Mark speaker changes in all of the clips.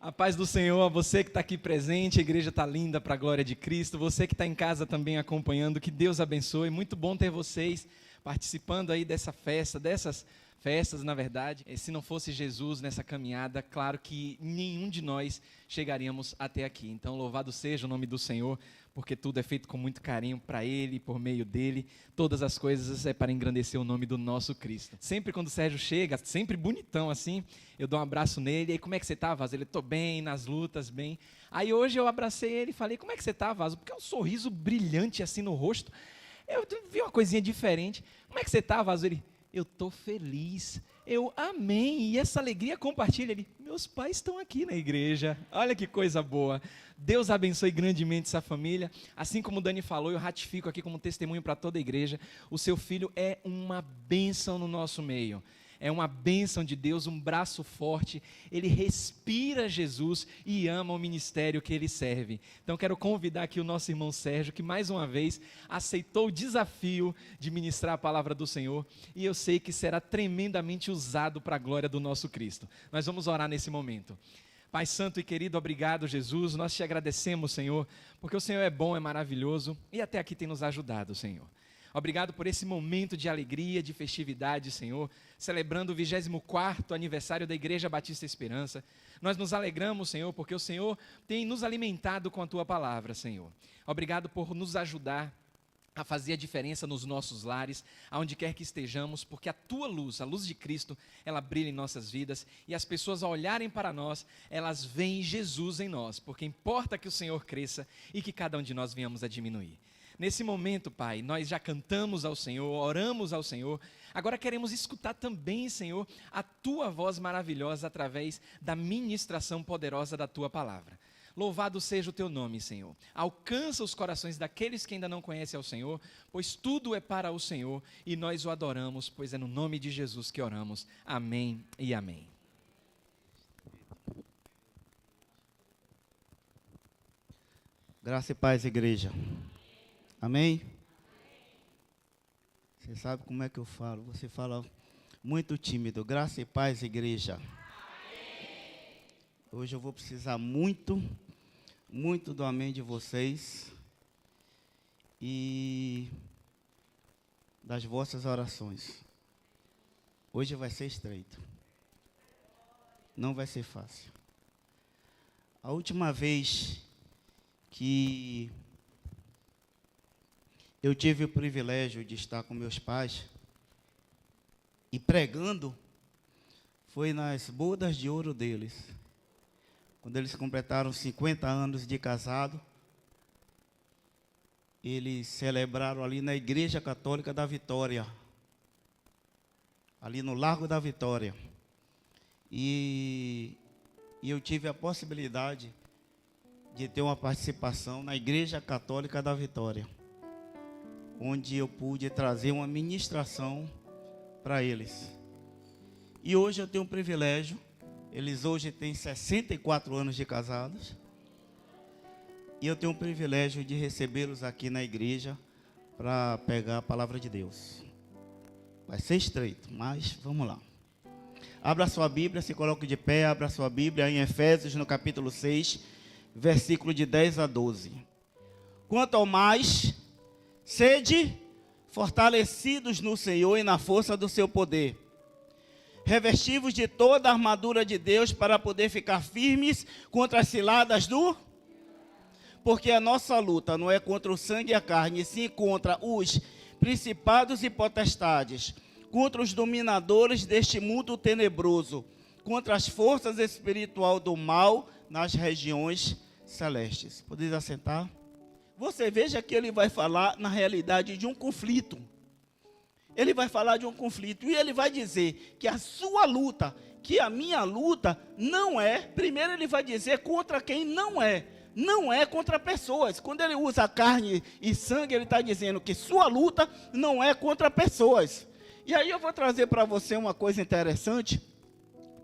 Speaker 1: A paz do Senhor, você que está aqui presente, a igreja está linda para a glória de Cristo, você que está em casa também acompanhando, que Deus abençoe, muito bom ter vocês participando aí dessa festa, dessas festas, na verdade. Se não fosse Jesus nessa caminhada, claro que nenhum de nós chegaríamos até aqui. Então, louvado seja o nome do Senhor, porque tudo é feito com muito carinho para Ele, por meio dEle. Todas as coisas é para engrandecer o nome do nosso Cristo. Sempre quando o Sérgio chega, sempre bonitão assim, eu dou um abraço nele. E aí, como é que você tá, Vaso? Ele, tô bem, nas lutas, bem. Aí hoje eu abracei ele e falei, como é que você tá, Vaso? Porque é um sorriso brilhante assim no rosto. Eu vi uma coisinha diferente. Como é que você tá, Vaso? Ele, eu tô feliz. Eu, amém. E essa alegria compartilha. Ele, meus pais estão aqui na igreja. Olha que coisa boa. Deus abençoe grandemente essa família. Assim como o Dani falou, eu ratifico aqui como testemunho para toda a igreja. O seu filho é uma bênção no nosso meio. É uma bênção de Deus, um braço forte. Ele respira Jesus e ama o ministério que ele serve. Então quero convidar aqui o nosso irmão Sérgio, que mais uma vez aceitou o desafio de ministrar a palavra do Senhor. E eu sei que será tremendamente usado para a glória do nosso Cristo. Nós vamos orar nesse momento. Pai santo e querido, obrigado, Jesus. Nós te agradecemos, Senhor, porque o Senhor é bom, é maravilhoso e até aqui tem nos ajudado, Senhor. Obrigado por esse momento de alegria, de festividade, Senhor, celebrando o 24º aniversário da Igreja Batista Esperança. Nós nos alegramos, Senhor, porque o Senhor tem nos alimentado com a Tua palavra, Senhor. Obrigado por nos ajudar a fazer a diferença nos nossos lares, aonde quer que estejamos, porque a Tua luz, a luz de Cristo, ela brilha em nossas vidas, e as pessoas ao olharem para nós, elas veem Jesus em nós, porque importa que o Senhor cresça e que cada um de nós venhamos a diminuir. Nesse momento, Pai, nós já cantamos ao Senhor, oramos ao Senhor, agora queremos escutar também, Senhor, a Tua voz maravilhosa através da ministração poderosa da Tua palavra. Louvado seja o Teu nome, Senhor. Alcança os corações daqueles que ainda não conhecem ao Senhor, pois tudo é para o Senhor e nós o adoramos, pois é no nome de Jesus que oramos. Amém e amém.
Speaker 2: Graça e paz, igreja. Amém? Você sabe como é que eu falo? Você fala muito tímido. Graça e paz, igreja. Hoje eu vou precisar muito do amém de vocês e das vossas orações. Hoje vai ser estreito. Não vai ser fácil. A última vez que eu tive o privilégio de estar com meus pais e pregando foi nas bodas de ouro deles. Quando eles completaram 50 anos de casado, eles celebraram ali na Igreja Católica da Vitória, ali no Largo da Vitória. E eu tive a possibilidade de ter uma participação na Igreja Católica da Vitória, onde eu pude trazer uma ministração para eles. E hoje eu tenho um privilégio, eles hoje têm 64 anos de casados, e eu tenho o privilégio de recebê-los aqui na igreja para pegar a palavra de Deus. Vai ser estreito, mas vamos lá. Abra sua Bíblia, se coloque de pé, abra sua Bíblia em Efésios, no capítulo 6, versículo de 10 a 12. Quanto ao mais, sede fortalecidos no Senhor e na força do seu poder. Revestivos de toda a armadura de Deus para poder ficar firmes contra as ciladas do... Porque a nossa luta não é contra o sangue e a carne, e sim contra os principados e potestades, contra os dominadores deste mundo tenebroso, contra as forças espirituais do mal nas regiões celestes. Podeis assentar? Você veja que ele vai falar na realidade de um conflito. Ele vai falar de um conflito e ele vai dizer que a sua luta, que a minha luta não é, primeiro ele vai dizer contra quem não é contra pessoas. Quando ele usa carne e sangue, ele está dizendo que sua luta não é contra pessoas. E aí eu vou trazer para você uma coisa interessante,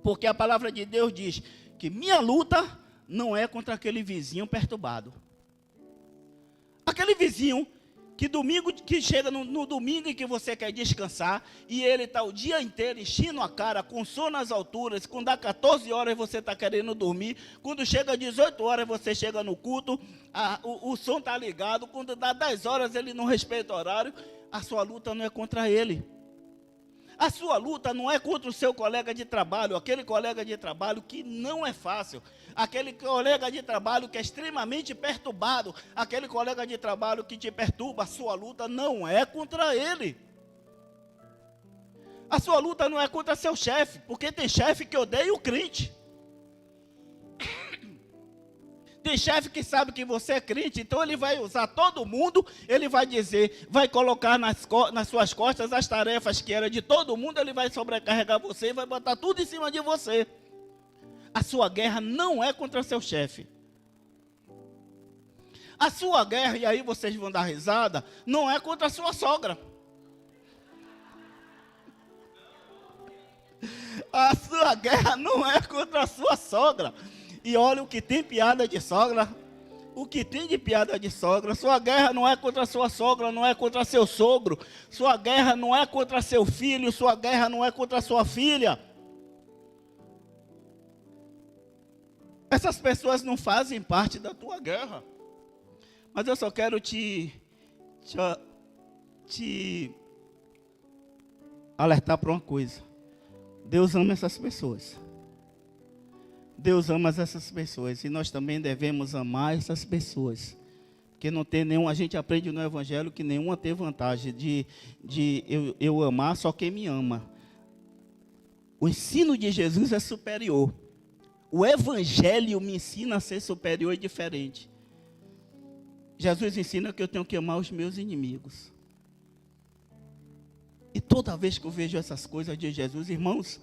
Speaker 2: porque a palavra de Deus diz que minha luta não é contra aquele vizinho perturbado. Aquele vizinho Que chega no domingo em que você quer descansar, e ele está o dia inteiro enchendo a cara, com sono nas alturas, quando dá 14 horas você está querendo dormir, quando chega 18 horas você chega no culto, o som está ligado, quando dá 10 horas ele não respeita o horário. A sua luta não é contra ele. A sua luta não é contra o seu colega de trabalho, aquele colega de trabalho que não é fácil, aquele colega de trabalho que é extremamente perturbado, aquele colega de trabalho que te perturba. A sua luta não é contra ele. A sua luta não é contra seu chefe, porque tem chefe que odeia o crente. Tem chefe que sabe que você é crente, então ele vai usar todo mundo, ele vai dizer, vai colocar nas suas costas as tarefas que eram de todo mundo, ele vai sobrecarregar você e vai botar tudo em cima de você. A sua guerra não é contra seu chefe. A sua guerra, e aí vocês vão dar risada, não é contra a sua sogra. A sua guerra não é contra a sua sogra. E olha o que tem piada de sogra. O que tem de piada de sogra. Sua guerra não é contra a sua sogra, não é contra seu sogro. Sua guerra não é contra seu filho, sua guerra não é contra sua filha. Essas pessoas não fazem parte da tua guerra. Mas eu só quero te alertar para uma coisa. Deus ama essas pessoas. Deus ama essas pessoas. E nós também devemos amar essas pessoas. Porque não tem nenhum, a gente aprende no Evangelho que nenhuma tem vantagem de eu amar só quem me ama. O ensino de Jesus é superior. O Evangelho me ensina a ser superior e diferente. Jesus ensina que eu tenho que amar os meus inimigos. E toda vez que eu vejo essas coisas de Jesus, irmãos,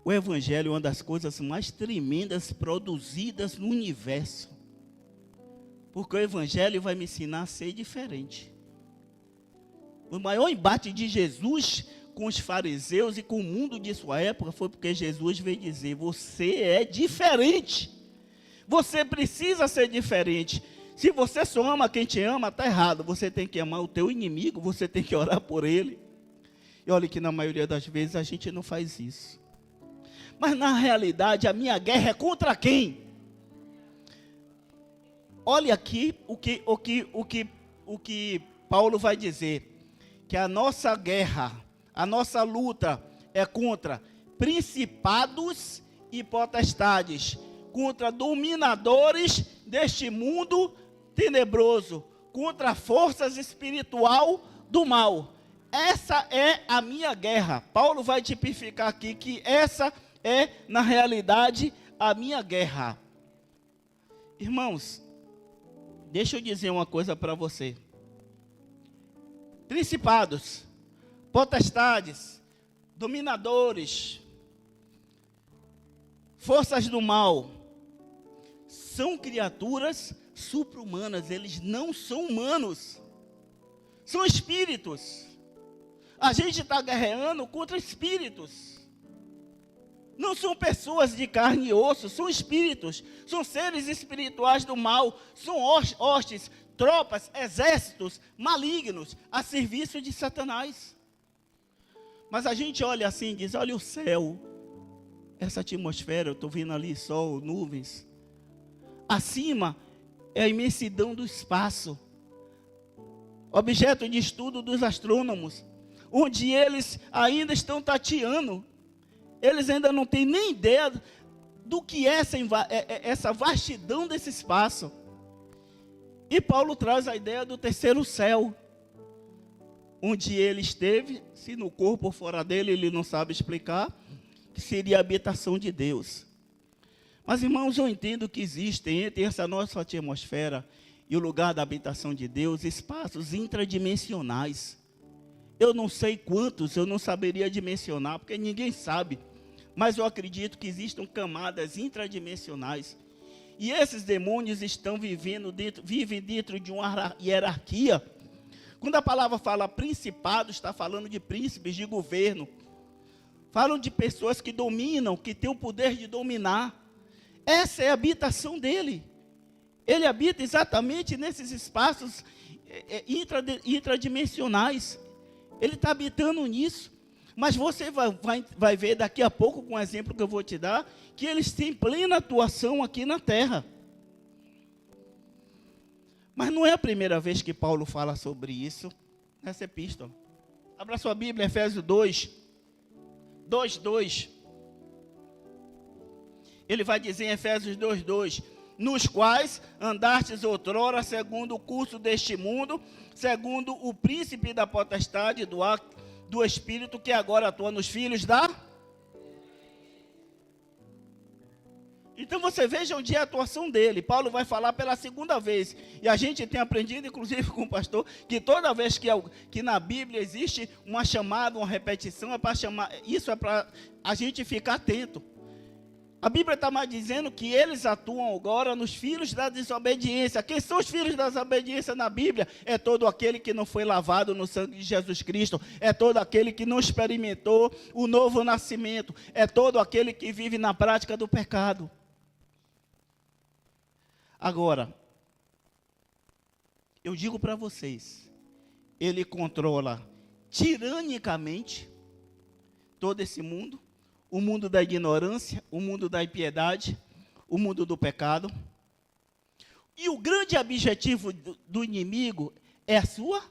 Speaker 2: o Evangelho é uma das coisas mais tremendas produzidas no universo. Porque o Evangelho vai me ensinar a ser diferente. O maior embate de Jesus com os fariseus e com o mundo de sua época foi porque Jesus veio dizer: você é diferente. Você precisa ser diferente. Se você só ama quem te ama, está errado. Você tem que amar o teu inimigo, você tem que orar por ele. E olha que na maioria das vezes a gente não faz isso. Mas na realidade a minha guerra é contra quem? Olha aqui o que Paulo vai dizer. Que a nossa guerra, a nossa luta é contra principados e potestades, contra dominadores deste mundo tenebroso, contra forças espiritual do mal. Essa é a minha guerra. Paulo vai tipificar aqui que essa é, na realidade, a minha guerra. Irmãos, deixa eu dizer uma coisa para você. Principados, potestades, dominadores, forças do mal, são criaturas supra-humanas, eles não são humanos, são espíritos. A gente está guerreando contra espíritos. Não são pessoas de carne e osso, são espíritos, são seres espirituais do mal, são hostes, tropas, exércitos malignos a serviço de Satanás. Mas a gente olha assim e diz: olha o céu, essa atmosfera, eu estou vendo ali sol, nuvens. Acima é a imensidão do espaço, objeto de estudo dos astrônomos, onde eles ainda estão tateando. Eles ainda não têm nem ideia do que é essa vastidão desse espaço. E Paulo traz a ideia do terceiro céu, onde ele esteve, se no corpo ou fora dele, ele não sabe explicar, que seria a habitação de Deus. Mas, irmãos, eu entendo que existem entre essa nossa atmosfera e o lugar da habitação de Deus, espaços intradimensionais. Eu não sei quantos, eu não saberia dimensionar, porque ninguém sabe. Mas eu acredito que existam camadas intradimensionais. E esses demônios vivem dentro de uma hierarquia. Quando a palavra fala principado, está falando de príncipes, de governo. Falam de pessoas que dominam, que têm o poder de dominar. Essa é a habitação dele. Ele habita exatamente nesses espaços intradimensionais. Ele está habitando nisso. Mas você vai ver daqui a pouco, com o exemplo que eu vou te dar, que eles têm plena atuação aqui na terra. Mas não é a primeira vez que Paulo fala sobre isso nessa epístola. Abra sua Bíblia, Efésios 2:2. Ele vai dizer em Efésios 2:2: nos quais andastes outrora segundo o curso deste mundo, segundo o príncipe da potestade do Espírito que agora atua nos filhos da... Então você veja onde é a atuação dele. Paulo vai falar pela segunda vez. E a gente tem aprendido, inclusive com o pastor, que toda vez que na Bíblia existe uma chamada, uma repetição, isso é para a gente ficar atento. A Bíblia está mais dizendo que eles atuam agora nos filhos da desobediência. Quem são os filhos da desobediência na Bíblia? É todo aquele que não foi lavado no sangue de Jesus Cristo. É todo aquele que não experimentou o novo nascimento. É todo aquele que vive na prática do pecado. Agora, eu digo para vocês, ele controla tiranicamente todo esse mundo, o mundo da ignorância, o mundo da impiedade, o mundo do pecado. E o grande objetivo do inimigo é a sua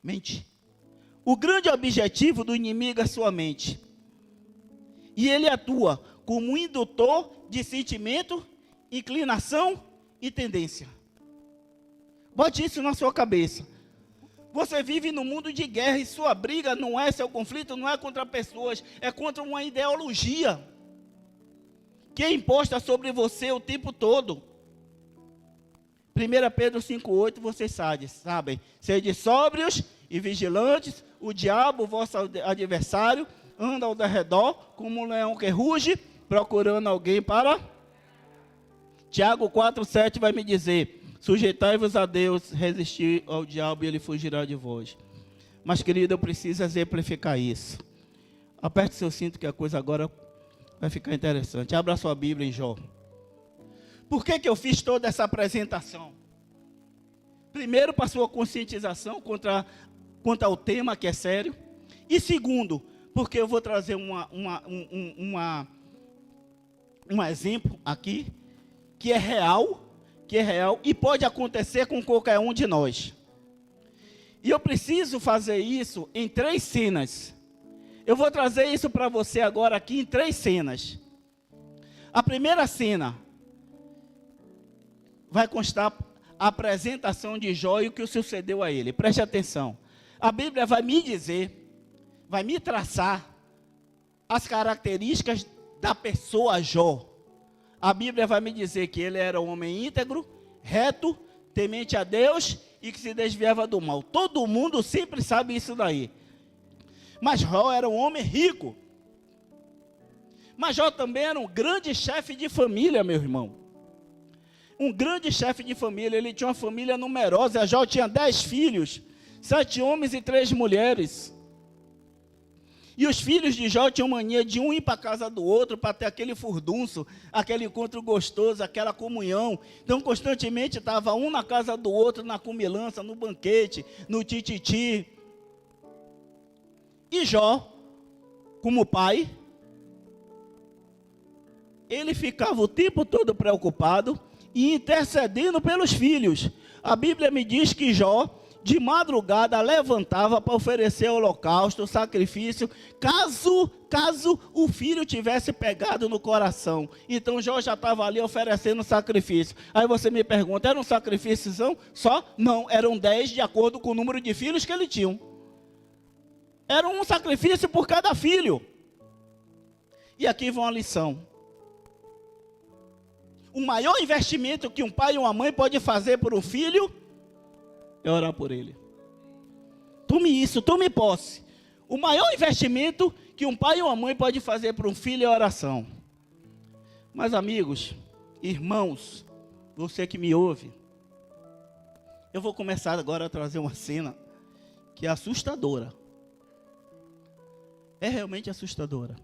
Speaker 2: mente. O grande objetivo do inimigo é a sua mente. E ele atua como indutor de sentimento, inclinação e tendência. Bote isso na sua cabeça. Você vive num mundo de guerra e sua briga não é, seu conflito não é contra pessoas, é contra uma ideologia que é imposta sobre você o tempo todo. 1 Pedro 5,8, vocês sabem, sede sóbrios e vigilantes, o diabo, vosso adversário, anda ao redor como um leão que ruge, procurando alguém para... Tiago 4,7 vai me dizer: sujeitai-vos a Deus, resistir ao diabo e ele fugirá de vós. Mas, querido, eu preciso exemplificar isso. Aperte seu cinto que a coisa agora vai ficar interessante. Abra sua Bíblia em Jó. Por que eu fiz toda essa apresentação? Primeiro, para sua conscientização quanto ao tema, que é sério. E segundo, porque eu vou trazer um exemplo aqui, que é real e pode acontecer com qualquer um de nós. E eu preciso fazer isso em 3 cenas. Eu vou trazer isso para você agora aqui em 3 cenas. A primeira cena vai constar a apresentação de Jó e o que sucedeu a ele. Preste atenção. A Bíblia vai me dizer, vai me traçar as características da pessoa Jó. A Bíblia vai me dizer que ele era um homem íntegro, reto, temente a Deus e que se desviava do mal. Todo mundo sempre sabe isso daí. Mas Jó era um homem rico. Mas Jó também era um grande chefe de família, meu irmão. Um grande chefe de família. Ele tinha uma família numerosa. Jó tinha 10 filhos, 7 homens e 3 mulheres. E os filhos de Jó tinham mania de um ir para a casa do outro para ter aquele furdunço, aquele encontro gostoso, aquela comunhão. Então, constantemente estava um na casa do outro, na comilança, no banquete, no tititi. E Jó, como pai, ele ficava o tempo todo preocupado e intercedendo pelos filhos. A Bíblia me diz que Jó, de madrugada, levantava para oferecer holocausto, sacrifício, caso o filho tivesse pegado no coração. Então Jó já estava ali oferecendo sacrifício. Aí você me pergunta, era um sacrifício só? Não, eram 10 de acordo com o número de filhos que ele tinha. Era um sacrifício por cada filho. E aqui vai uma lição. O maior investimento que um pai e uma mãe pode fazer por um filho é orar por ele. Tome isso, tome posse. O maior investimento que um pai ou uma mãe pode fazer por um filho é oração. Mas amigos, irmãos, você que me ouve, eu vou começar agora a trazer uma cena que é assustadora. É realmente assustadora.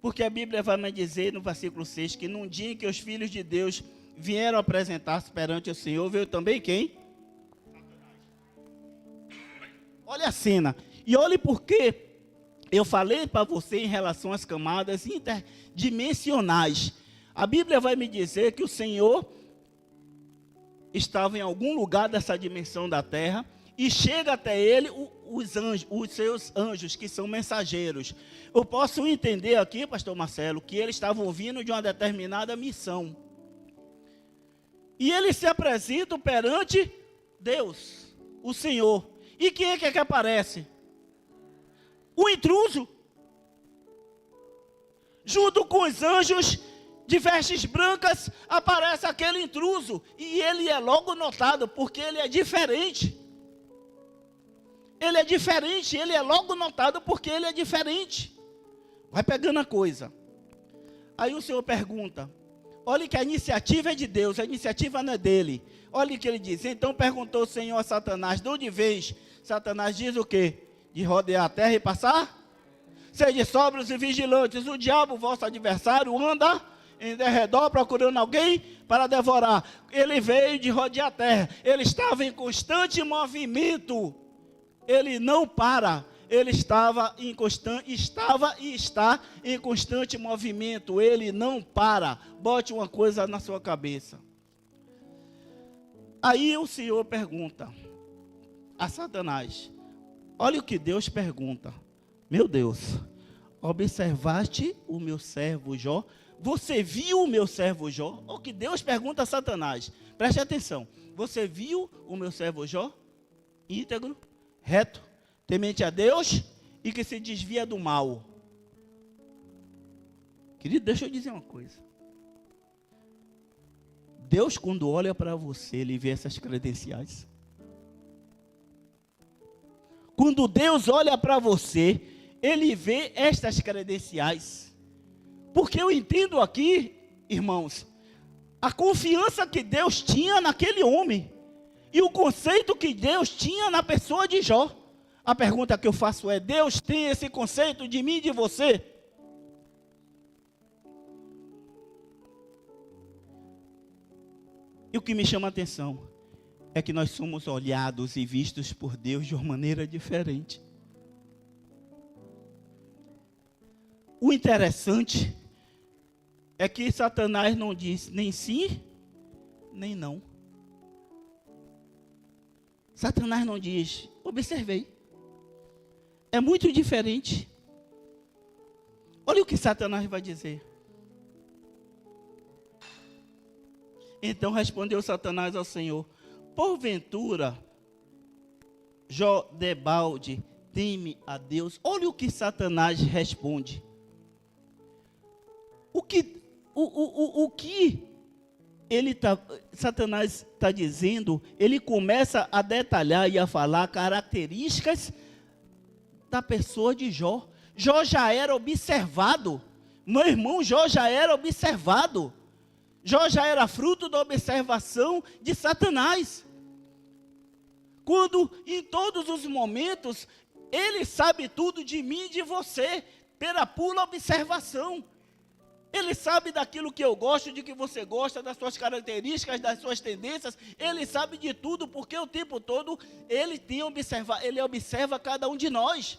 Speaker 2: Porque a Bíblia vai me dizer no versículo 6 que num dia em que os filhos de Deus vieram apresentar-se perante o Senhor, veio também quem? olha a cena. E olhe porque eu falei para você em relação às camadas interdimensionais. A Bíblia vai me dizer que o Senhor estava em algum lugar dessa dimensão da terra e chega até ele os anjos, os seus anjos, que são mensageiros. Eu posso entender aqui, pastor Marcelo, que eles estavam vindo de uma determinada missão. E eles se apresentam perante Deus, o Senhor. E quem é que aparece? O intruso. Junto com os anjos de vestes brancas, aparece aquele intruso. E ele é logo notado, porque ele é diferente. Ele é diferente, ele é logo notado porque ele é diferente. Vai pegando a coisa. Aí o Senhor pergunta, olha que a iniciativa é de Deus, a iniciativa não é dele. Olha o que ele diz. Então perguntou o Senhor a Satanás, de onde vês? Satanás diz o quê? De rodear a terra e passar? Sede sóbrios e vigilantes. O diabo, vosso adversário, anda em derredor procurando alguém para devorar. Ele veio de rodear a terra. Ele estava em constante movimento. Ele não para. Ele estava e está em constante movimento. Ele não para. Bote uma coisa na sua cabeça. Aí o Senhor pergunta a Satanás. Olha o que Deus pergunta. Meu Deus, observaste o meu servo Jó? Você viu o meu servo Jó? O que Deus pergunta a Satanás. Preste atenção. Você viu o meu servo Jó? Íntegro, reto, temente a Deus e que se desvia do mal. Querido, deixa eu dizer uma coisa. Deus, quando olha para você, ele vê essas credenciais. Quando Deus olha para você, ele vê estas credenciais. Porque eu entendo aqui, irmãos, a confiança que Deus tinha naquele homem. E o conceito que Deus tinha na pessoa de Jó. A pergunta que eu faço é, Deus tem esse conceito de mim e de você? E o que me chama a atenção é que nós somos olhados e vistos por Deus de uma maneira diferente. O interessante é que Satanás não diz nem sim, nem não. Satanás não diz, observei. É muito diferente. Olha o que Satanás vai dizer. Então respondeu Satanás ao Senhor, porventura, Jó debalde teme a Deus? Olha o que Satanás responde. O que Satanás está dizendo, ele começa a detalhar e a falar características da pessoa de Jó. Jó já era observado. Meu irmão, Jó já era observado. Jó já era fruto da observação de Satanás. Quando em todos os momentos, ele sabe tudo de mim e de você, pela pura observação. Ele sabe daquilo que eu gosto, de que você gosta, das suas características, das suas tendências. Ele sabe de tudo, porque o tempo todo ele observa cada um de nós.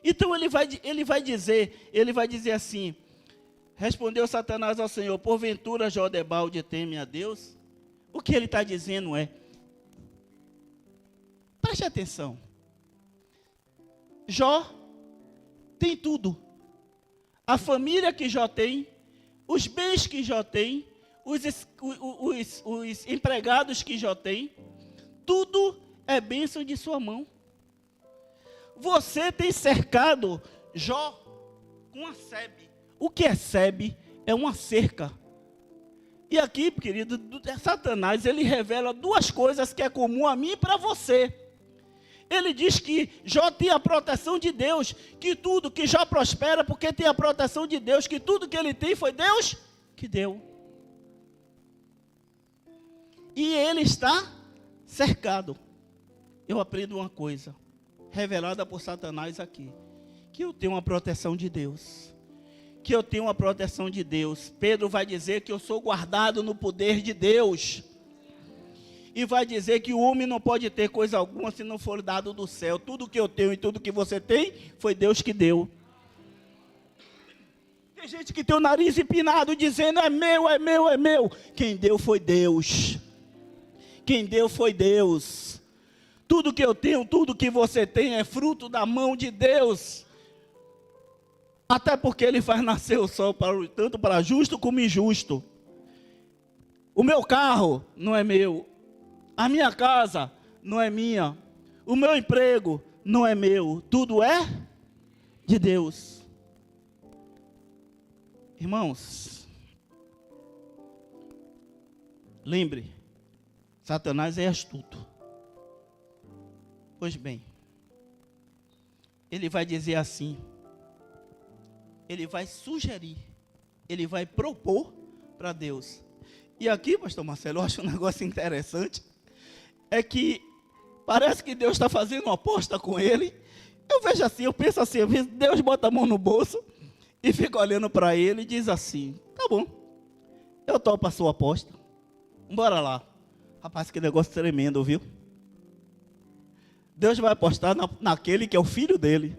Speaker 2: Então ele vai dizer assim, respondeu Satanás ao Senhor, porventura Jó debalde teme a Deus? O que ele está dizendo é, preste atenção, Jó tem tudo. A família que Jó tem, os bens que Jó tem, os empregados que Jó tem, tudo é bênção de sua mão. Você tem cercado Jó com a sebe. O que é sebe? É uma cerca. E aqui, querido, Satanás, ele revela duas coisas que é comum a mim e para você. Ele diz que Jó tem a proteção de Deus, que tudo, que Jó prospera porque tem a proteção de Deus, que tudo que ele tem foi Deus que deu. E ele está cercado. Eu aprendo uma coisa, revelada por Satanás aqui, que eu tenho uma proteção de Deus. Que eu tenho uma proteção de Deus. Pedro vai dizer que eu sou guardado no poder de Deus. e vai dizer que o homem não pode ter coisa alguma se não for dado do céu. Tudo que eu tenho e tudo que você tem, foi Deus que deu. Tem gente que tem o nariz empinado dizendo, é meu, é meu, é meu. Quem deu foi Deus. Quem deu foi Deus. Tudo que eu tenho, tudo que você tem é fruto da mão de Deus. Até porque Ele faz nascer o sol tanto para justo como injusto. O meu carro não é meu. A minha casa não é minha. O meu emprego não é meu. Tudo é de Deus. Irmãos, lembre, Satanás é astuto. Pois bem, ele vai dizer assim, ele vai sugerir, ele vai propor para Deus. E aqui, pastor Marcelo, eu acho um negócio interessante, é que parece que Deus está fazendo uma aposta com ele. Eu vejo assim, eu penso assim, Deus bota a mão no bolso e fica olhando para ele e diz assim, tá bom, eu topo a sua aposta, bora lá. Rapaz, que negócio tremendo, viu? Deus vai apostar naquele que é o filho dele.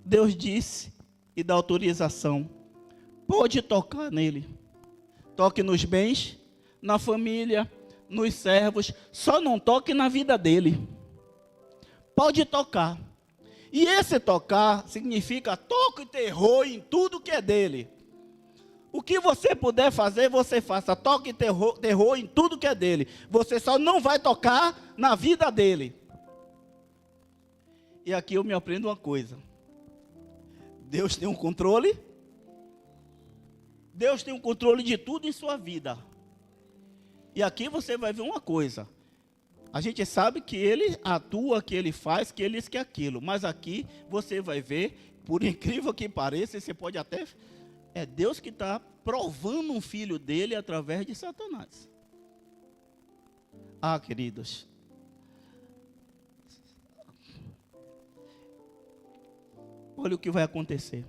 Speaker 2: Deus disse e dá autorização. Pode tocar nele. Toque nos bens, na família, nos servos. Só não toque na vida dele. Pode tocar. E esse tocar significa toque e terror em tudo que é dele. O que você puder fazer, você faça. Toque e terror em tudo que é dele. Você só não vai tocar na vida dele. E aqui eu me aprendo uma coisa. Deus tem um controle. Deus tem um controle de tudo em sua vida. E aqui você vai ver uma coisa. A gente sabe que Ele atua, que Ele faz, que Ele quer aquilo. Mas aqui você vai ver, por incrível que pareça, você pode até... É Deus que está provando um filho dele através de Satanás. Ah, queridos. Olha o que vai acontecer.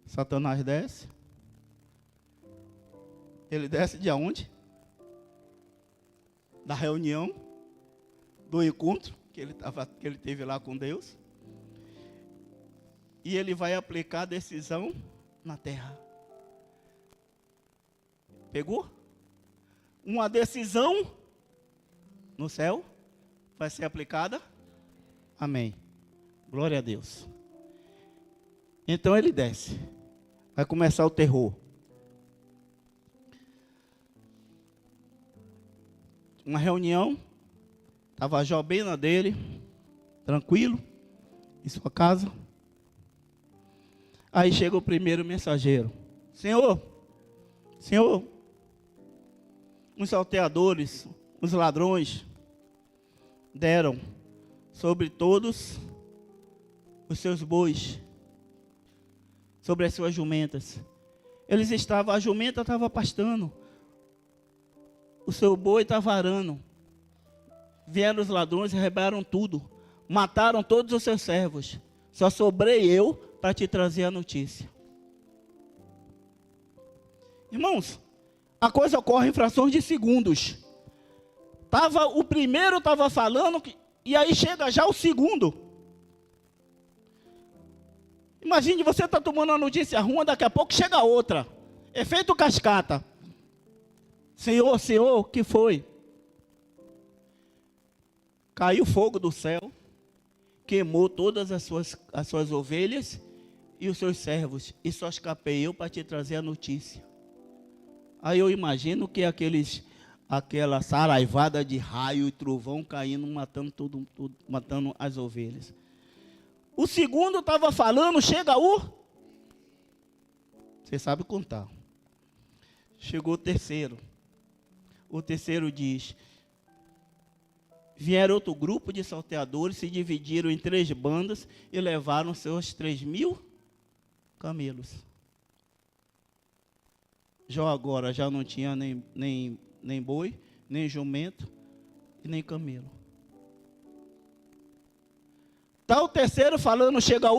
Speaker 2: Satanás desce. Ele desce de onde? Da reunião, do encontro que ele teve lá com Deus. E ele vai aplicar a decisão na terra. Pegou? Uma decisão no céu vai ser aplicada. Amém. Glória a Deus. Então ele desce. Vai começar o terror. Uma reunião. Estava a Jobena dele, tranquilo, em sua casa. Aí chega o primeiro mensageiro. Senhor, os salteadores, os ladrões, deram sobre todos os seus bois, sobre as suas jumentas. A jumenta estava pastando, o seu boi estava arando. Vieram os ladrões e roubaram tudo, mataram todos os seus servos. Só sobrei eu para te trazer a notícia. Irmãos, a coisa ocorre em frações de segundos. O primeiro estava falando, e aí chega já o segundo. Imagine, você está tomando uma notícia ruim, daqui a pouco chega outra. Efeito cascata. Senhor, o que foi? Caiu fogo do céu, queimou todas as suas ovelhas e os seus servos, e só escapei eu para te trazer a notícia. Aí eu imagino que aquela saraivada de raio e trovão caindo, matando as ovelhas. O segundo estava falando, chega você sabe contar. Chegou o terceiro. O terceiro diz: vieram outro grupo de salteadores, se dividiram em 3 bandas e levaram seus 3.000 camelos. Jó agora já não tinha nem boi, nem jumento e nem camelo. Está o terceiro falando, chega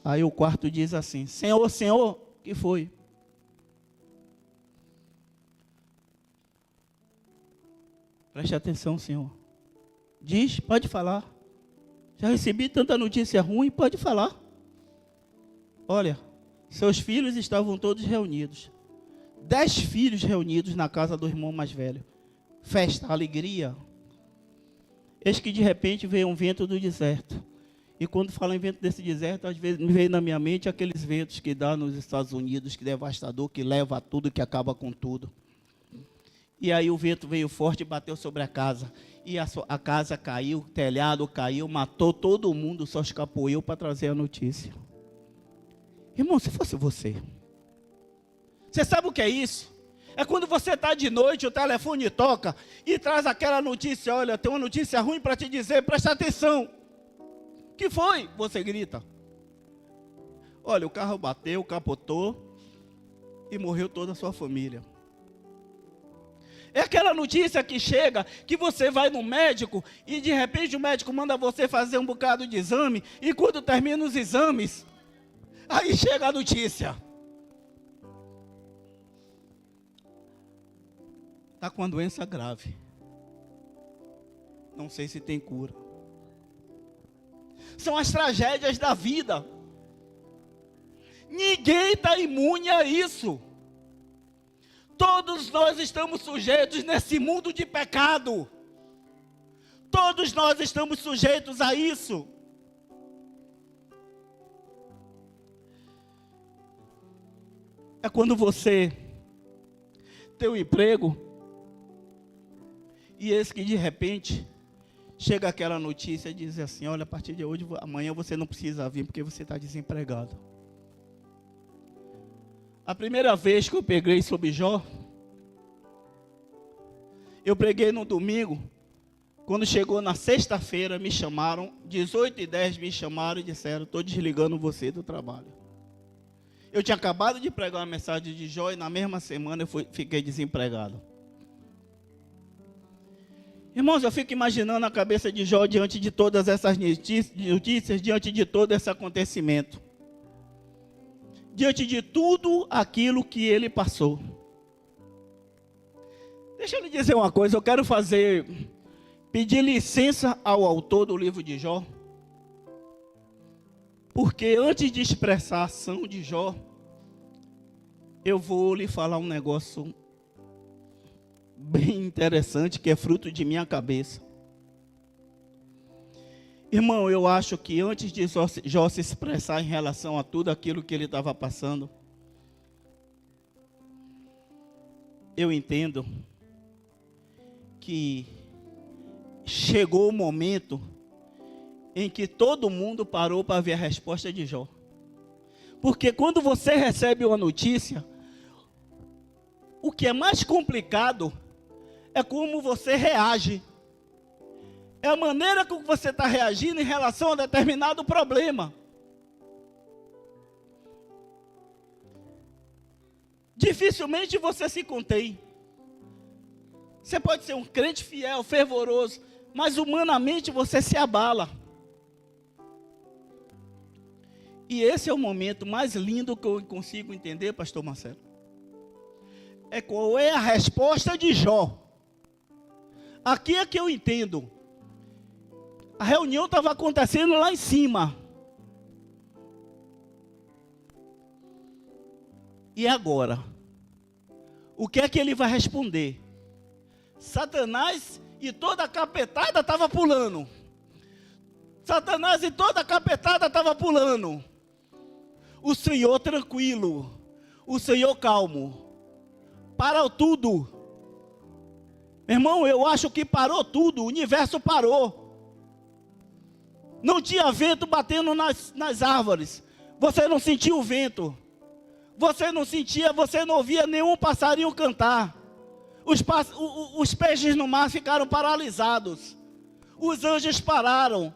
Speaker 2: Aí o quarto diz assim: Senhor, Senhor, que foi? Preste atenção, Senhor. Diz, pode falar. Já recebi tanta notícia ruim, pode falar. Olha, seus filhos estavam todos reunidos. 10 filhos reunidos na casa do irmão mais velho. Festa, alegria. Eis que de repente veio um vento do deserto. E quando falo em vento desse deserto, às vezes me veio na minha mente aqueles ventos que dá nos Estados Unidos, que é devastador, que leva tudo, que acaba com tudo. E aí o vento veio forte e bateu sobre a casa. E a casa caiu, o telhado caiu, matou todo mundo, só escapou eu para trazer a notícia. Irmão, se fosse você sabe o que é isso? É quando você está de noite, o telefone toca e traz aquela notícia: olha, tem uma notícia ruim para te dizer, presta atenção. Que foi? Você grita. Olha, o carro bateu, capotou e morreu toda a sua família. É aquela notícia que chega, que você vai no médico e de repente o médico manda você fazer um bocado de exame e quando termina os exames, aí chega a notícia: está com uma doença grave. Não sei se tem cura. São as tragédias da vida. Ninguém está imune a isso. Todos nós estamos sujeitos nesse mundo de pecado. Todos nós estamos sujeitos a isso. É quando você tem um emprego e esse que de repente chega aquela notícia e diz assim: olha, a partir de hoje, amanhã você não precisa vir porque você está desempregado. A primeira vez que eu preguei sobre Jó, eu preguei no domingo. Quando chegou na sexta-feira, me chamaram, 18h10 me chamaram e disseram: estou desligando você do trabalho. Eu tinha acabado de pregar uma mensagem de Jó e na mesma semana eu fiquei desempregado. Irmãos, eu fico imaginando a cabeça de Jó diante de todas essas notícias, diante de todo esse acontecimento. Diante de tudo aquilo que ele passou. Deixa eu lhe dizer uma coisa, eu quero pedir licença ao autor do livro de Jó. Porque antes de expressar a ação de Jó, eu vou lhe falar um negócio bem interessante, que é fruto de minha cabeça. Irmão, eu acho que antes de Jó se expressar em relação a tudo aquilo que ele estava passando, eu entendo que chegou o momento em que todo mundo parou para ver a resposta de Jó. Porque quando você recebe uma notícia, o que é mais complicado é como você reage. É a maneira como você está reagindo em relação a determinado problema. Dificilmente você se contém. Você pode ser um crente fiel, fervoroso, mas humanamente você se abala. E esse é o momento mais lindo que eu consigo entender, pastor Marcelo. É qual é a resposta de Jó. Aqui é que eu entendo. A reunião estava acontecendo lá em cima. E agora? O que é que ele vai responder? Satanás e toda a capetada estava pulando. Satanás e toda a capetada estava pulando. O Senhor tranquilo. O Senhor calmo. Parou tudo. Irmão, eu acho que parou tudo. O universo parou. Não tinha vento batendo nas árvores. Você não sentia o vento. Você não ouvia nenhum passarinho cantar. Os peixes no mar ficaram paralisados. Os anjos pararam.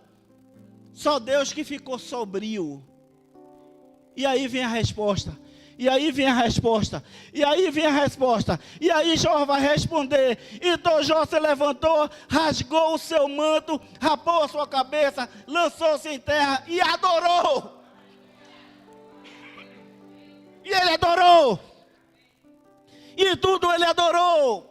Speaker 2: Só Deus que ficou sobrio. E aí vem a resposta. E aí vem a resposta. E aí vem a resposta. E aí Jó vai responder. Então Jó se levantou, rasgou o seu manto, rapou a sua cabeça, lançou-se em terra e adorou. E ele adorou. E tudo ele adorou.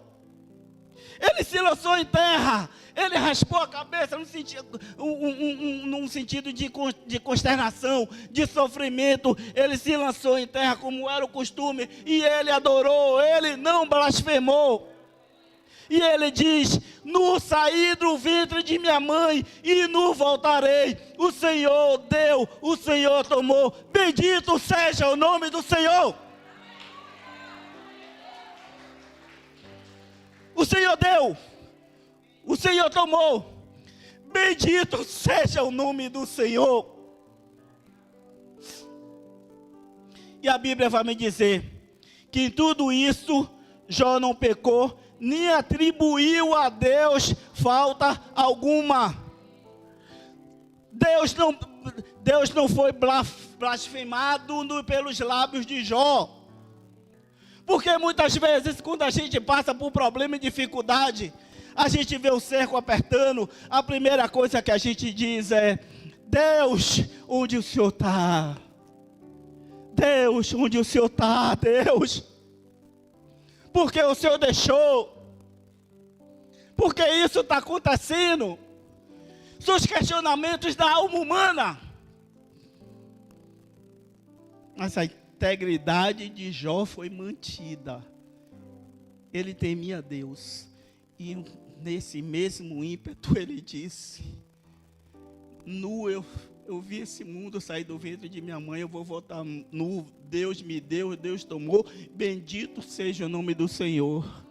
Speaker 2: Ele se lançou em terra. Ele raspou a cabeça num sentido de consternação, de sofrimento. Ele se lançou em terra como era o costume. E ele adorou, ele não blasfemou. E ele diz: nu saí do ventre de minha mãe e nu voltarei. O Senhor deu, o Senhor tomou. Bendito seja o nome do Senhor. O Senhor deu, o Senhor tomou. Bendito seja o nome do Senhor. E a Bíblia vai me dizer que em tudo isso Jó não pecou, nem atribuiu a Deus falta alguma. Deus não foi blasfemado pelos lábios de Jó. Porque muitas vezes, quando a gente passa por problema e dificuldade, a gente vê o cerco apertando, a primeira coisa que a gente diz é: Deus, onde o Senhor está? Deus, onde o Senhor está? Deus, porque o Senhor deixou? Porque isso está acontecendo? São os questionamentos da alma humana. Mas a integridade de Jó foi mantida. Ele temia Deus. E nesse mesmo ímpeto ele disse: nu eu vi esse mundo sair do ventre de minha mãe, eu vou voltar nu. Deus me deu, Deus tomou. Bendito seja o nome do Senhor.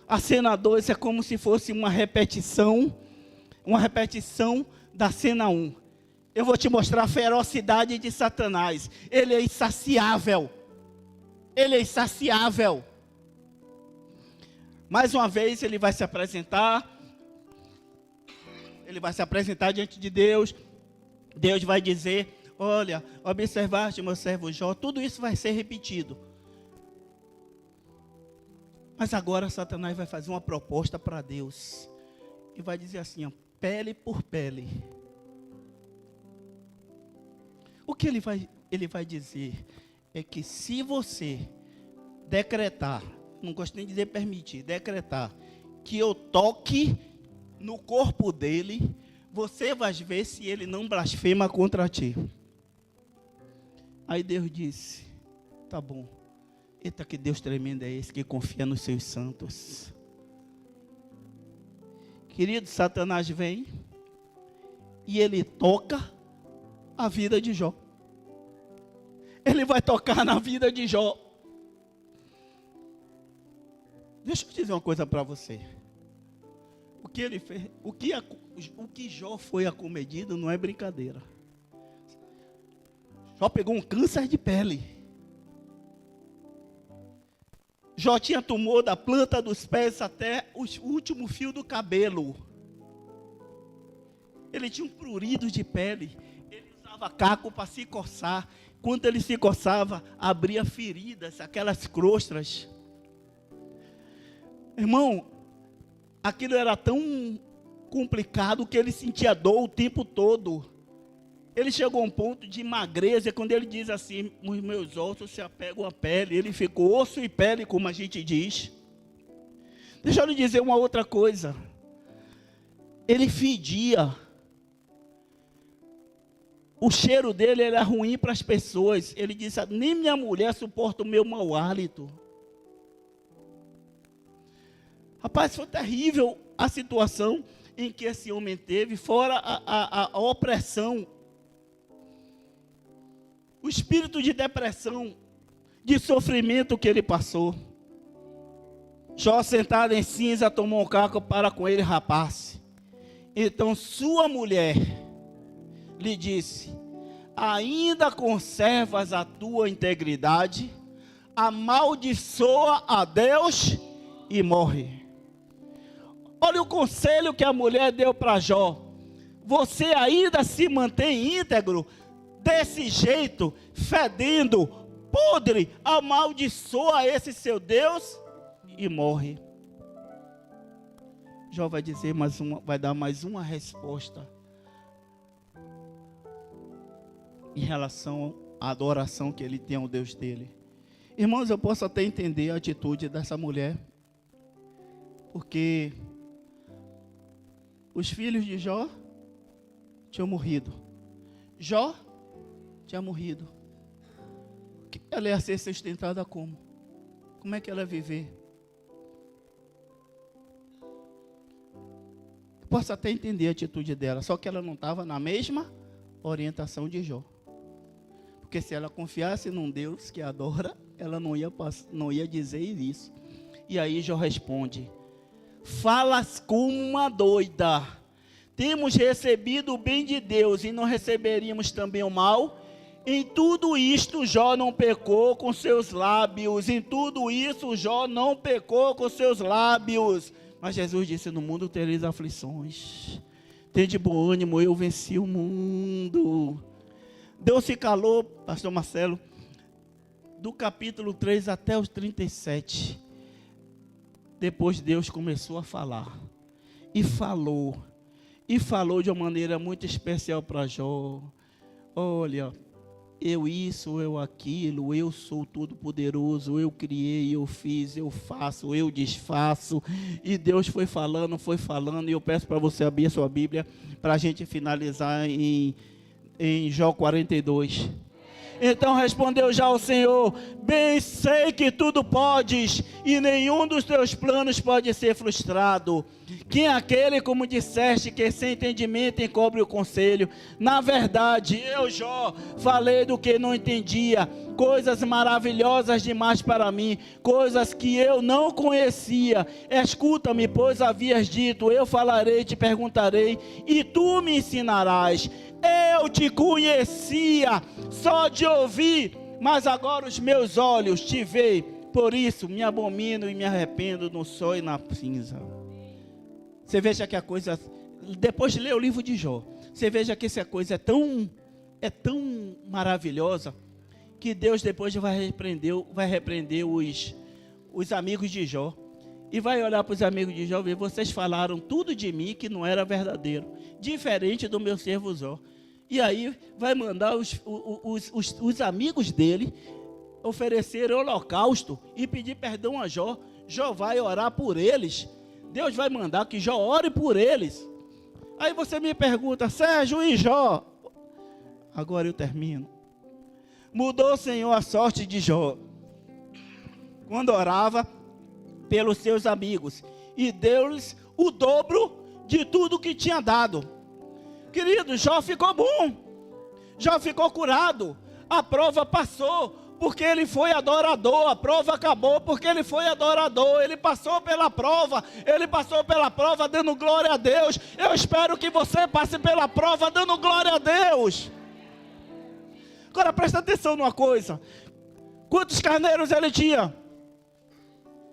Speaker 2: A cena 2 é como se fosse uma repetição da cena 1. Eu vou te mostrar a ferocidade de Satanás. Ele é insaciável. Ele é insaciável. Mais uma vez ele vai se apresentar. Ele vai se apresentar diante de Deus. Deus vai dizer: olha, observaste meu servo Jó. Tudo isso vai ser repetido. Mas agora Satanás vai fazer uma proposta para Deus. E vai dizer assim, ó, pele por pele. O que ele vai dizer é que se você decretar, não gosto nem de dizer permitir, decretar, que eu toque no corpo dele, você vai ver se ele não blasfema contra ti. Aí Deus disse: tá bom. Eita, que Deus tremendo é esse que confia nos seus santos. Querido, Satanás vem e ele toca a vida de Jó. Ele vai tocar na vida de Jó. Deixa eu dizer uma coisa para você. O que ele fez, o que Jó foi acometido não é brincadeira. Jó pegou um câncer de pele. Jó tinha tumor da planta dos pés até o último fio do cabelo. Ele tinha um prurido de pele. Ele usava caco para se coçar. Quando ele se coçava, abria feridas, aquelas crostras. Irmão, aquilo era tão complicado que ele sentia dor o tempo todo. Ele chegou a um ponto de magreza, quando ele diz assim: os meus ossos se apegam à pele. Ele ficou osso e pele, como a gente diz. Deixa eu lhe dizer uma outra coisa. Ele fedia. O cheiro dele era ruim para as pessoas. Ele disse: nem minha mulher suporta o meu mau hálito. Rapaz, foi terrível a situação em que esse homem teve, fora a opressão. O espírito de depressão, de sofrimento que ele passou. Jó, sentado em cinza, tomou um caco para com ele rapaz. Então sua mulher lhe disse: ainda conservas a tua integridade? Amaldiçoa a Deus e morre. Olha o conselho que a mulher deu para Jó. Você ainda se mantém íntegro? Desse jeito, fedendo, podre, amaldiçoa esse seu Deus e morre. Jó vai dizer vai dar mais uma resposta em relação a adoração que ele tem ao Deus dele. Irmãos, eu posso até entender a atitude dessa mulher, porque os filhos de Jó tinham morrido. Jó tinha morrido. Ela ia ser sustentada como? Como é que ela ia viver? Posso até entender a atitude dela, só que ela não estava na mesma orientação de Jó. Porque se ela confiasse num Deus que adora, ela não ia dizer isso. E aí Jó responde: falas como uma doida. Temos recebido o bem de Deus e não receberíamos também o mal? Em tudo isto Jó não pecou com seus lábios. Em tudo isso Jó não pecou com seus lábios. Mas Jesus disse: no mundo tereis aflições. Tende bom ânimo, eu venci o mundo. Deus se calou, pastor Marcelo, do capítulo 3 até os 37. Depois Deus começou a falar. E falou de uma maneira muito especial para Jó. Olha, eu isso, eu aquilo, eu sou todo poderoso, eu criei, eu fiz, eu faço, eu desfaço. E Deus foi falando, e eu peço para você abrir a sua Bíblia, para a gente finalizar em Jó 42. Então respondeu já o Senhor: bem sei que tudo podes, e nenhum dos teus planos pode ser frustrado. Quem é aquele, como disseste, que sem entendimento encobre o conselho? Na verdade, eu, Jó, falei do que não entendia, coisas maravilhosas demais para mim, coisas que eu não conhecia. Escuta-me, pois havias dito: eu falarei, te perguntarei, e tu me ensinarás. Eu te conhecia só de ouvir, mas agora os meus olhos te veem. Por isso me abomino e me arrependo no sol e na cinza. Você veja que a coisa, depois de ler o livro de Jó, você veja que essa coisa é tão maravilhosa, que Deus depois vai repreender os amigos de Jó. E vai olhar para os amigos de Jó e ver: vocês falaram tudo de mim que não era verdadeiro, diferente do meu servo Jó. E aí vai mandar os amigos dele oferecer holocausto e pedir perdão a Jó. Jó vai orar por eles. Deus vai mandar que Jó ore por eles. Aí você me pergunta: Sérgio e Jó? Agora eu termino. Mudou o Senhor a sorte de Jó quando orava pelos seus amigos, e deu-lhes o dobro de tudo que tinha dado. Querido, Jó ficou bom, Jó ficou curado, a prova passou, porque ele foi adorador. A prova acabou porque ele foi adorador. Ele passou pela prova dando glória a Deus. Eu espero que você passe pela prova dando glória a Deus. Agora presta atenção numa coisa: quantos carneiros ele tinha?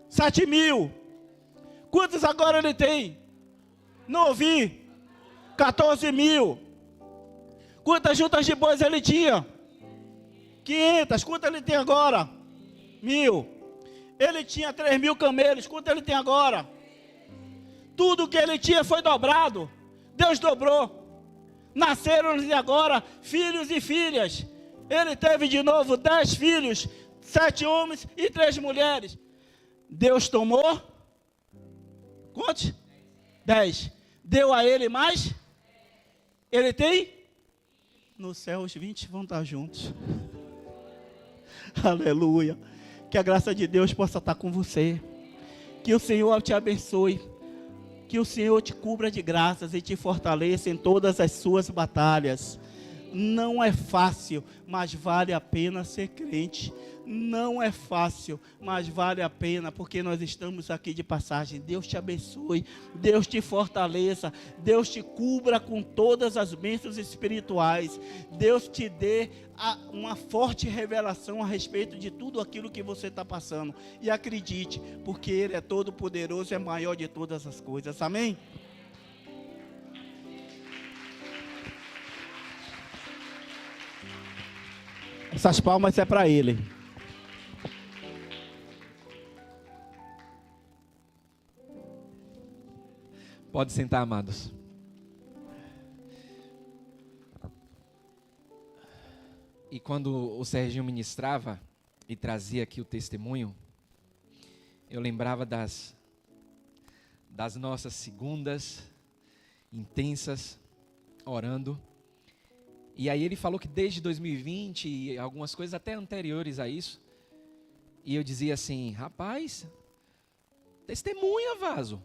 Speaker 2: 7.000. Quantos agora ele tem? Não ouvi. 14.000. Quantas juntas de bois ele tinha? 500. Quanto ele tem agora? 1.000. Ele tinha 3.000 camelos. Quanto ele tem agora? Tudo que ele tinha foi dobrado. Deus dobrou. Nasceram-lhe agora filhos e filhas. Ele teve de novo 10 filhos, 7 homens e 3 mulheres. Deus tomou quantos? 10. Deu a ele mais? Ele tem? No céu os 20 vão estar juntos. Aleluia. Que a graça de Deus possa estar com você. Que o Senhor te abençoe. Que o Senhor te cubra de graças e te fortaleça em todas as suas batalhas. Não é fácil, mas vale a pena ser crente. Não é fácil, mas vale a pena, porque nós estamos aqui de passagem. Deus te abençoe, Deus te fortaleça, Deus te cubra com todas as bênçãos espirituais. Deus te dê uma forte revelação a respeito de tudo aquilo que você está passando. E acredite, porque Ele é todo poderoso, é maior de todas as coisas. Amém? Essas palmas é para Ele.
Speaker 1: Pode sentar, amados. E quando o Serginho ministrava e trazia aqui o testemunho, eu lembrava das nossas segundas intensas orando. E aí ele falou que desde 2020 e algumas coisas até anteriores a isso, e eu dizia assim: rapaz, testemunha, Vaso.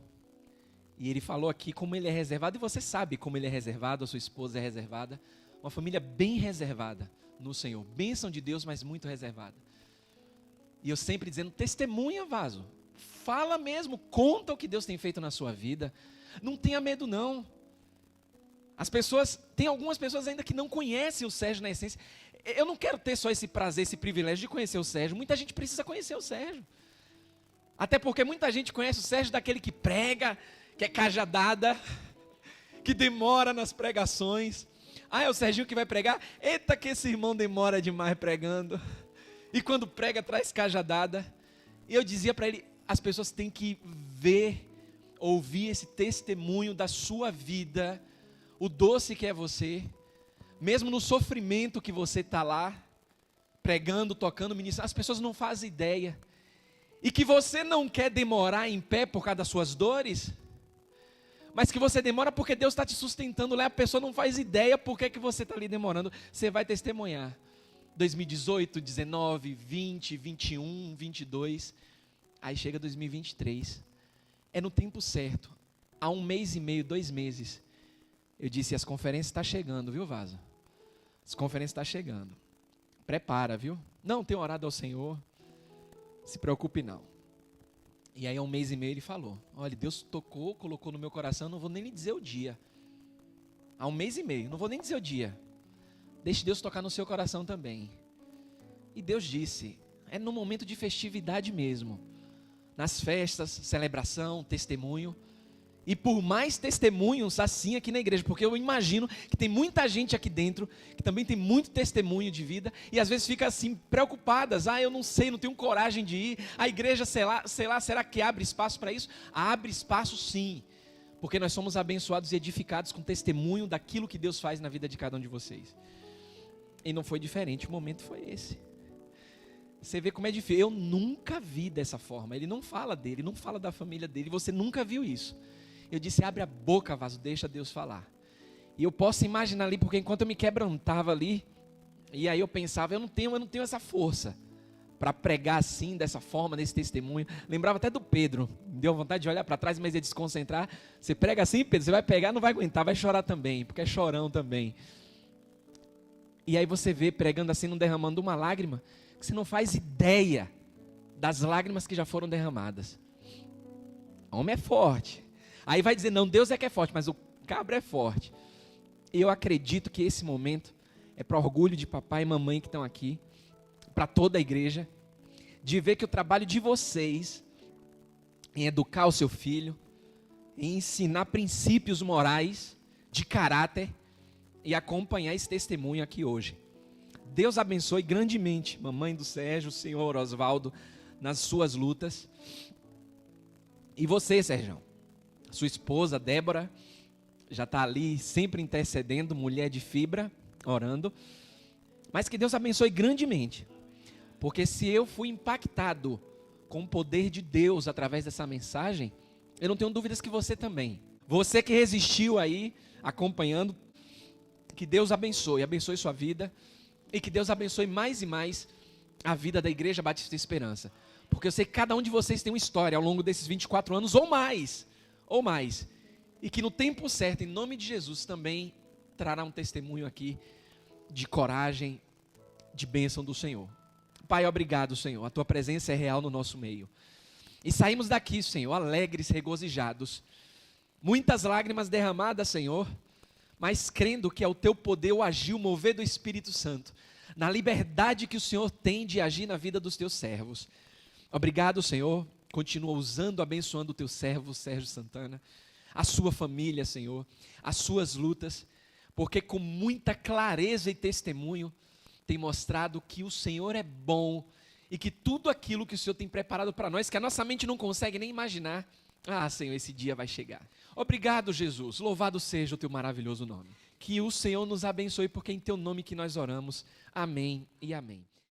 Speaker 1: E ele falou aqui como ele é reservado, e você sabe como ele é reservado, a sua esposa é reservada, uma família bem reservada no Senhor, bênção de Deus, mas muito reservada. E eu sempre dizendo: testemunha, Vaso, fala mesmo, conta o que Deus tem feito na sua vida, não tenha medo não. Tem algumas pessoas ainda que não conhecem o Sérgio na essência. Eu não quero ter só esse prazer, esse privilégio de conhecer o Sérgio, muita gente precisa conhecer o Sérgio. Até porque muita gente conhece o Sérgio daquele que prega, que é cajadada, que demora nas pregações. Ah, é o Serginho que vai pregar? Eita, que esse irmão demora demais pregando. E quando prega, traz cajadada. E eu dizia para ele: as pessoas têm que ver, ouvir esse testemunho da sua vida, o doce que é você, mesmo no sofrimento que você está lá, pregando, tocando, ministrando, as pessoas não fazem ideia. E que você não quer demorar em pé por causa das suas dores, mas que você demora porque Deus está te sustentando lá, a pessoa não faz ideia por que você está ali demorando. Você vai testemunhar. 2018, 19, 20, 21, 22, aí chega 2023. É no tempo certo. Há 1 mês e meio, 2 meses, eu disse: as conferências estão chegando, viu, Vaso? As conferências estão chegando. Prepara, viu? Não, tenho orado ao Senhor. Se preocupe não. E aí há 1 mês e meio ele falou: olha, Deus tocou, colocou no meu coração, não vou nem lhe dizer o dia. Há 1 mês e meio, não vou nem dizer o dia. Deixe Deus tocar no seu coração também. E Deus disse: é no momento de festividade mesmo. Nas festas, celebração, testemunho. E por mais testemunhos assim aqui na igreja, porque eu imagino que tem muita gente aqui dentro que também tem muito testemunho de vida e às vezes fica assim preocupadas: ah, eu não sei, não tenho coragem de ir, a igreja, sei lá, será que abre espaço para isso? Abre espaço sim, porque nós somos abençoados e edificados com testemunho daquilo que Deus faz na vida de cada um de vocês. E não foi diferente, o momento foi esse. Você vê como é difícil. Eu nunca vi dessa forma. Ele não fala dele, não fala da família dele, você nunca viu isso. Eu disse: abre a boca, Vaso, deixa Deus falar. E eu posso imaginar ali, porque enquanto eu me quebrantava ali, e aí eu pensava: eu não tenho essa força para pregar assim, dessa forma, nesse testemunho. Lembrava até do Pedro, me deu vontade de olhar para trás, mas ia desconcentrar. Você prega assim, Pedro, você vai pegar, não vai aguentar, vai chorar também, porque é chorão também. E aí você vê pregando assim, não derramando uma lágrima, que você não faz ideia das lágrimas que já foram derramadas. O homem é forte. Aí vai dizer: não, Deus é que é forte, mas o cabra é forte. Eu acredito que esse momento é para orgulho de papai e mamãe que estão aqui, para toda a igreja, de ver que o trabalho de vocês em educar o seu filho, em ensinar princípios morais, de caráter, e acompanhar esse testemunho aqui hoje. Deus abençoe grandemente mamãe do Sérgio, o senhor Oswaldo, nas suas lutas. E você, Sérgio, sua esposa Débora, já está ali sempre intercedendo, mulher de fibra, orando. Mas que Deus abençoe grandemente, porque se eu fui impactado com o poder de Deus através dessa mensagem, eu não tenho dúvidas que você também. Você que resistiu aí, acompanhando, que Deus abençoe sua vida, e que Deus abençoe mais e mais a vida da Igreja Batista Esperança. Porque eu sei que cada um de vocês tem uma história ao longo desses 24 anos, ou mais, e que no tempo certo, em nome de Jesus, também trará um testemunho aqui de coragem, de bênção do Senhor. Pai, obrigado, Senhor, a Tua presença é real no nosso meio. E saímos daqui, Senhor, alegres, regozijados, muitas lágrimas derramadas, Senhor, mas crendo que é o Teu poder, o agir, o mover do Espírito Santo, na liberdade que o Senhor tem de agir na vida dos Teus servos. Obrigado, Senhor, continua usando, abençoando o Teu servo, Sérgio Santana, a sua família, Senhor, as suas lutas, porque com muita clareza e testemunho, tem mostrado que o Senhor é bom, e que tudo aquilo que o Senhor tem preparado para nós, que a nossa mente não consegue nem imaginar, Senhor, esse dia vai chegar. Obrigado, Jesus, louvado seja o Teu maravilhoso nome. Que o Senhor nos abençoe, porque é em teu nome que nós oramos. Amém e amém.